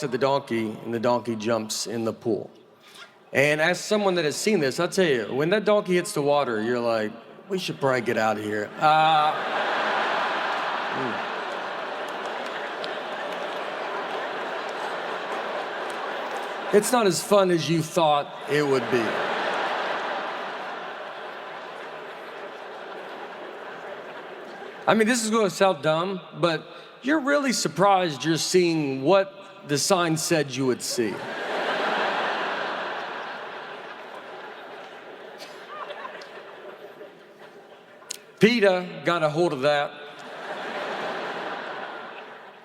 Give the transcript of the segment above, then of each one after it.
to the donkey, and the donkey jumps in the pool. And as someone that has seen this, I'll tell you, when that donkey hits the water, you're like, we should probably get out of here. It's not as fun as you thought it would be. I mean, this is going to sound dumb, but you're really surprised you're seeing what the sign said you would see. PETA got a hold of that.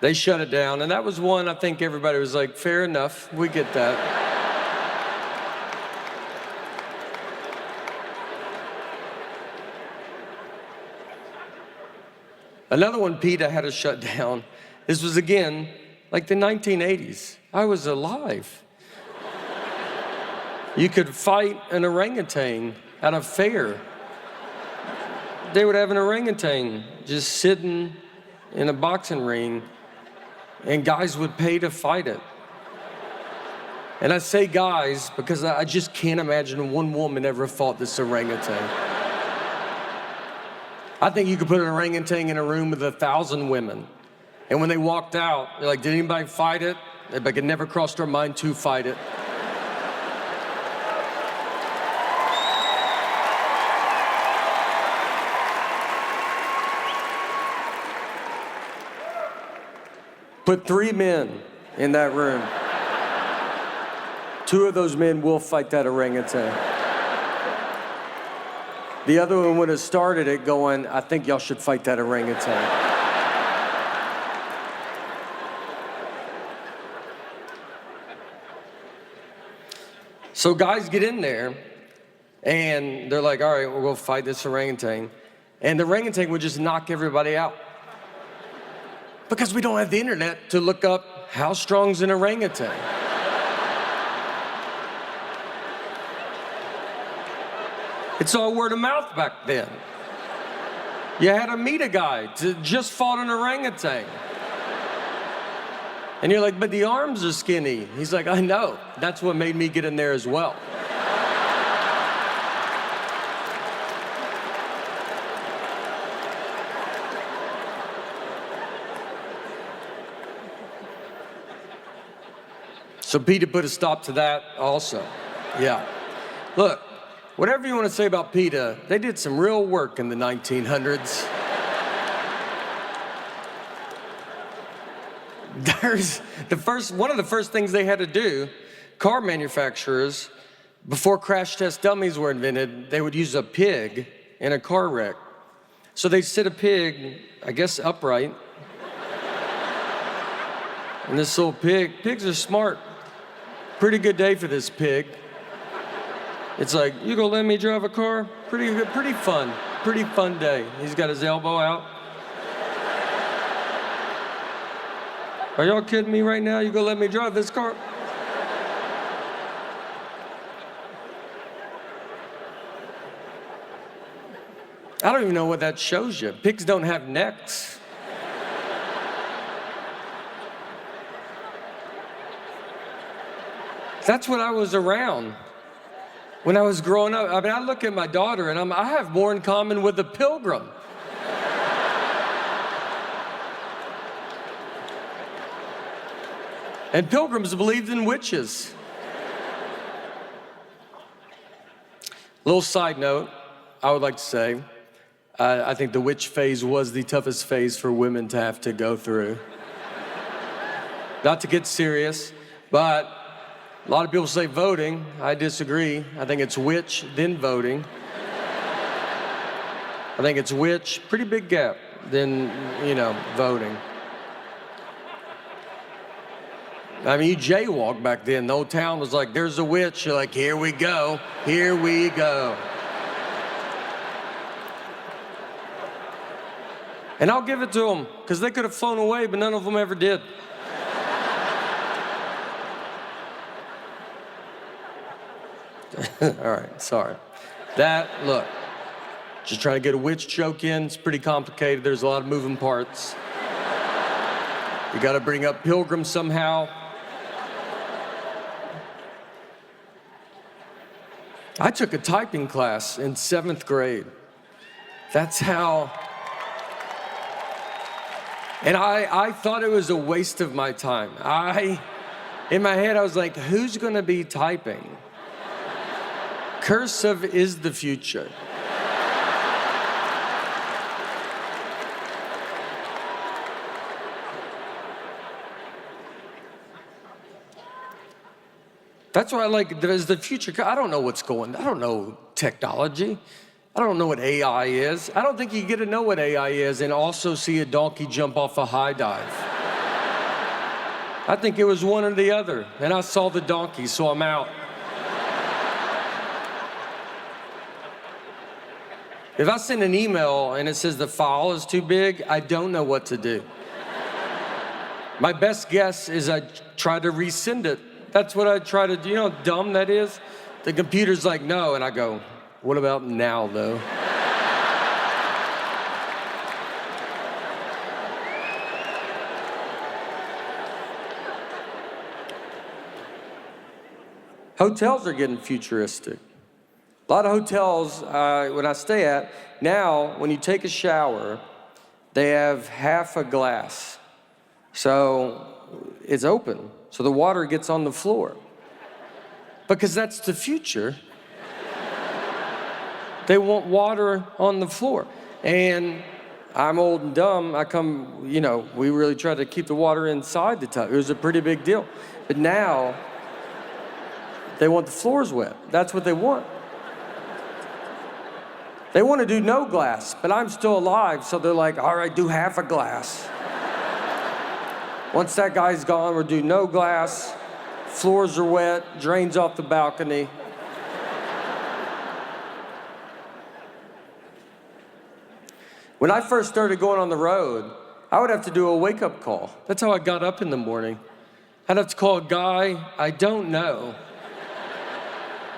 They shut it down, and that was one I think everybody was like, fair enough, we get that. Another one PETA had to shut down. This was, again, like the 1980s. I was alive. You could fight an orangutan at a fair. They would have an orangutan just sitting in a boxing ring, and guys would pay to fight it. And I say guys because I just can't imagine one woman ever fought this orangutan. I think you could put an orangutan in a room with 1,000 women, and when they walked out, they're like, did anybody fight it? Like, it never crossed our mind to fight it. Put 3 men in that room. 2 of those men will fight that orangutan. The other one would have started it going, I think y'all should fight that orangutan. So guys get in there, and they're like, all right, we'll go fight this orangutan. And the orangutan would just knock everybody out. Because we don't have the internet to look up how strong's an orangutan. It's all word of mouth back then. You had to meet a guy to just fought an orangutan. And you're like, but the arms are skinny. He's like, I know. That's what made me get in there as well. So PETA put a stop to that also. Yeah. Look, whatever you want to say about PETA, they did some real work in the 1900s. One of the first things they had to do, car manufacturers, before crash test dummies were invented, they would use a pig in a car wreck. So they'd sit a pig, I guess upright. And this little pigs are smart. Pretty good day for this pig. It's like, you gonna let me drive a car? Pretty fun day. He's got his elbow out. Are y'all kidding me right now? You gonna let me drive this car? I don't even know what that shows you. Pigs don't have necks. That's what I was around when I was growing up. I mean, I look at my daughter and I have more in common with a pilgrim. And pilgrims believed in witches. Little side note, I would like to say, I think the witch phase was the toughest phase for women to have to go through. Not to get serious, but a lot of people say voting. I disagree. I think it's witch, then voting. I think it's witch, pretty big gap, then, voting. I mean, you jaywalk back then. The whole town was like, there's a witch. You're like, here we go, here we go. And I'll give it to them, because they could have flown away, but none of them ever did. All right, sorry. Look, just trying to get a witch joke in. It's pretty complicated. There's a lot of moving parts. You got to bring up pilgrims somehow. I took a typing class in 7th grade. That's how, and I thought it was a waste of my time. In my head, I was like, who's gonna be typing? Cursive is the future. That's why I like, there's the future. I don't know what's going on. I don't know technology. I don't know what AI is. I don't think you get to know what AI is and also see a donkey jump off a high dive. I think it was one or the other, and I saw the donkey, so I'm out. If I send an email and it says the file is too big, I don't know what to do. My best guess is I try to resend it. That's what I try to do. You know how dumb that is? The computer's like, no, and I go, what about now, though? Hotels are getting futuristic. A lot of hotels, when I stay at, now, when you take a shower, they have half a glass. So it's open, so the water gets on the floor. Because that's the future. They want water on the floor. And I'm old and dumb, we really try to keep the water inside the tub. It was a pretty big deal. But now, they want the floors wet. That's what they want. They want to do no glass, but I'm still alive, so they're like, all right, do half a glass. Once that guy's gone, we'll do no glass, floors are wet, drains off the balcony. When I first started going on the road, I would have to do a wake-up call. That's how I got up in the morning. I'd have to call a guy I don't know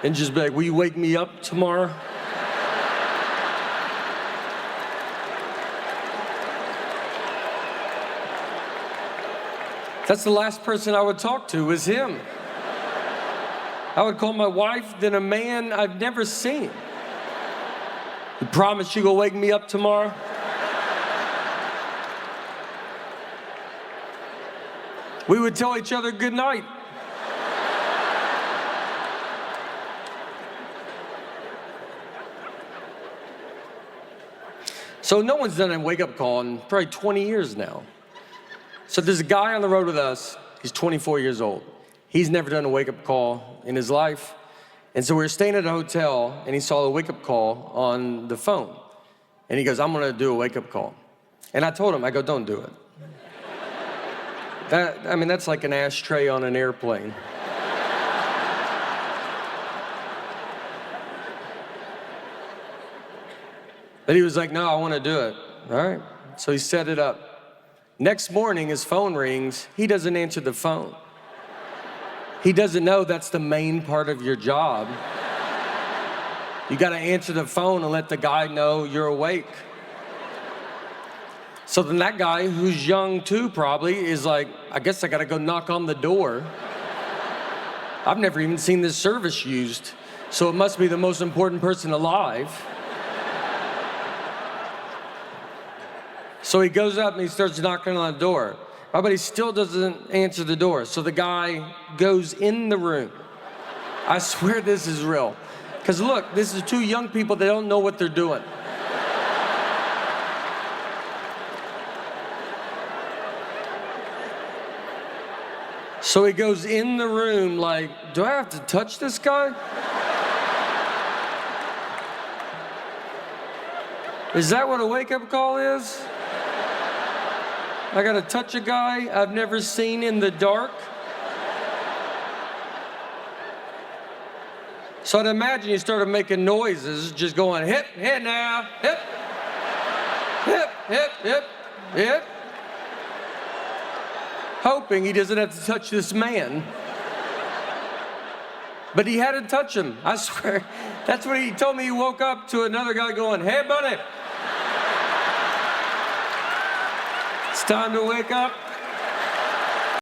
and just be like, will you wake me up tomorrow? That's the last person I would talk to, was him. I would call my wife, then a man I've never seen. You promise you gonna wake me up tomorrow? We would tell each other good night. So no one's done a wake-up call in probably 20 years now. So there's a guy on the road with us, he's 24 years old. He's never done a wake-up call in his life. And so we were staying at a hotel, and he saw the wake-up call on the phone. And he goes, I'm gonna do a wake-up call. And I told him, I go, don't do it. That's like an ashtray on an airplane. But he was like, no, I wanna do it. All right, so he set it up. Next morning, his phone rings, he doesn't answer the phone. He doesn't know that's the main part of your job. You gotta answer the phone and let the guy know you're awake. So then that guy, who's young too probably, is like, I guess I gotta go knock on the door. I've never even seen this service used, so it must be the most important person alive. So he goes up and he starts knocking on the door. But he still doesn't answer the door. So the guy goes in the room. I swear this is real. Because look, this is two young people that don't know what they're doing. So he goes in the room like, do I have to touch this guy? Is that what a wake-up call is? I gotta touch a guy I've never seen in the dark? So I'd imagine he started making noises, just going, hip, hit now, hip, hip, hip, hip, hip. Hoping he doesn't have to touch this man. But he had to touch him, I swear. That's what he told me. He woke up to another guy going, hey, buddy. It's time to wake up.